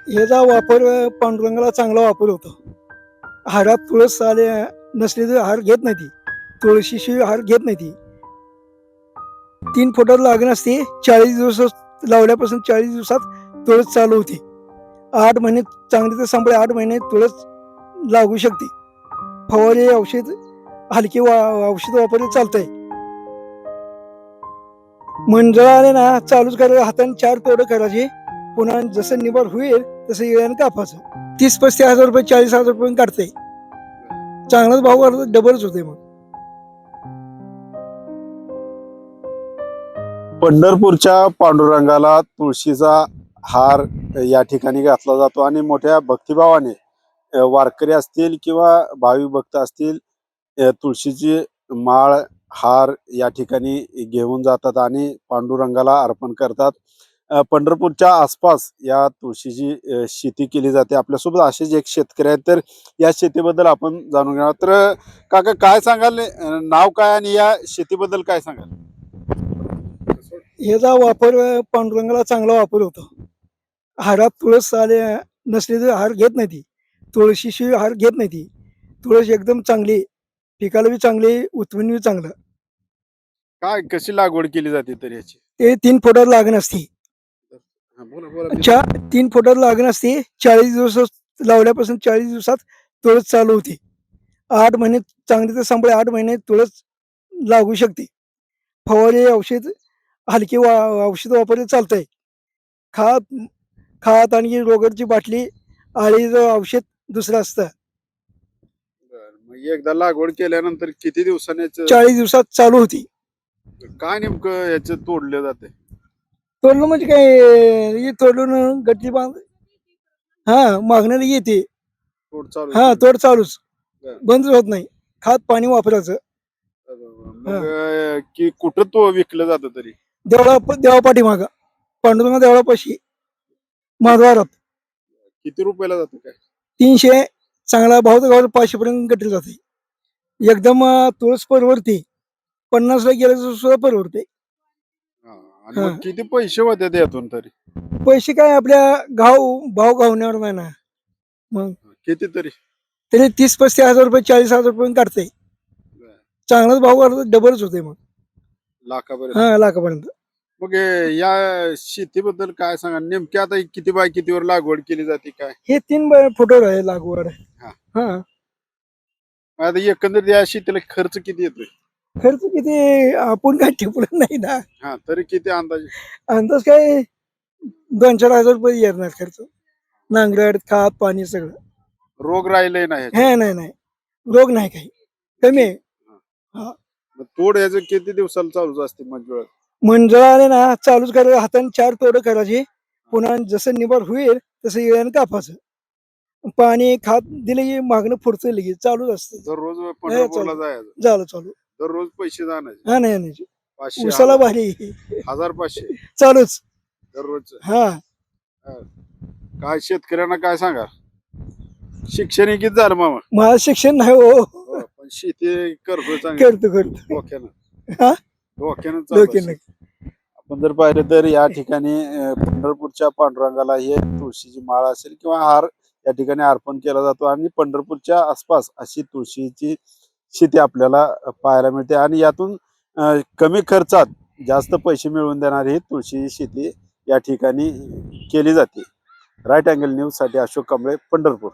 ह्याचा वापर पांडुरंगाला चांगला वापर होतो. हारात तुळस आले नसली तर हार घेत नाही ती. तुळशीशिवाय हार घेत नाही ती. 3 फुटात लागण असते. 40 दिवस लावल्यापासून 40 दिवसात तुळस चालू होते. 8 महिने चांगली तर सांभाळे 8 महिने तुळस लागू शकते. फवारे औषध हलके औषध वापरले चालतंय. मंडळ आले ना चालूच करायचं हाताने 4 तोडं करायचे. पुन्हा जसं निभार होईल तसं येळ्यानं कापायचं. 30-35 हजार रुपये 40 हजार रुपये काढते. चांगलाच भाव काढतो डबलच होते मग. पंढरपूरच्या पांडुरंगाला तुळशीचा हार या ठिकाणी घातला जातो आणि मोठ्या भक्तिभावाने वारकरी असतील किंवा भाविक भक्त असतील तुळशीची माळ हार या ठिकाणी घेऊन जातात आणि पांडुरंगाला अर्पण करतात. पंढरपूरच्या आसपास या तुळशीची शेती केली जाते. आपल्यासोबत असेच एक शेतकरी आहेत, तर या शेतीबद्दल आपण जाणून घेणार. तर काका काय सांगाल, नाव काय आणि या शेतीबद्दल काय सांगाल? ह्याचा वापर पांडुरंगाला चांगला वापर होतो. हारात तुळस आले नसली तर हार घेत नाही ती. तुळशीशिवाय हार घेत नाही ती. तुळस एकदम चांगली, पिकाला बी चांगली, उत्पन्न बी चांगलं. काय कशी लागवड केली जाते तर याची? ते 3 फुटात लागण असते. बोला बोला. 3 फुटात लागण असते. 40 दिवस लावल्यापासून 40 दिवसात तुळस चालू होते. 8 महिने चांगली तर सांभाळे 8 महिने तुळस लागू शकते. फवारे औषध हलके औषध वापरले चालतंय. खात खात आणि रोगाची बाटली आळीचं औषध दुसरं असतं. मग एकदा लागवड केल्यानंतर किती दिवसांनी 40 दिवसात चालू होती. काय नेमकं याचं तोडलं जाते? तोडलं म्हणजे काय हे तोडून गट्टी बांध मागण्याला येते. तोड चालू तोड चालूच बरं. बंदच होत नाही. खात पाणी वापरायचं. मग की कुठं तो विकलं जातं तरी? देवापाठी माग पांडुरंग देवळापाशी माधवारात किती रुपयाला जातं काय? 300 चांगला भाव तर गावात 500 पर्यंत गट्टी जाते. एकदम तुळस परवडते. 50ला गेलं तर सुद्धा परवडते. आणि मग किती पैसे होते त्यातून तरी? पैसे काय आपल्या भाव घावण्यावर नाही ना. मग किती तरी? तरी 30-35 हजार रुपये 40 हजार रुपये काढते. चांगलाच भाव काढतो डबलच होते मग. लाखापर्यंत? लाखापर्यंत. मग या शेतीबद्दल काय सांगा, नेमकी आता किती बाय कितीवर लागवड केली जाते काय? हे 3 फुटावर आहे लागवड. हा. आता एकंदरीत या शेतीला खर्च किती येतोय? खर्च किती आपण काय टिपलं नाही ना. तरी किती अंदाजे? अंदाज काय 2-4 हजार रुपये येणार खर्च. नांगरट खात पाणी सगळं. रोग राहिले नाही? नाही रोग नाही काही कमी आहे. मग तोड याचं किती दिवसाला चालूच असते मंजुळा? मंडळ आले ना चालूच करायचं हाताने 4 तोडं करायचे. पुन्हा जसं निभार होईल तसं येळ्यानं कापायचं. पाणी खात दिले की मागणं पुढचं लगेच चालूच असते. दररोज पंढरपूरला जायचं? झालं चालू. दररोज पैसे जाण्याचे? नाही आणायचे. 500 उसाला भारी 1500 चालूच. दररोज? हा काय शेतकऱ्यांना काय सांगा? शिक्षण हे किती झालं मामा? माझं शिक्षण नाही हो. पण शेती करतो चांगली? करतो हा डोक्यानं चालू. आपण जर पाहिलं तर या ठिकाणी पंढरपूरच्या पांडुरंगाला हे तुळशीची माळ असेल किंवा हार या ठिकाणी अर्पण केला जातो आणि पंढरपूरच्या आसपास अशी तुळशीची शेती आपल्याला पाहायला मिळते आणि यातून कमी खर्चात जास्त पैसे मिळवून देणारी ही तुळशी शेती या ठिकाणी केली जाते. राईट अँगल न्यूज साठी अशोक कांबळे, पंढरपूर.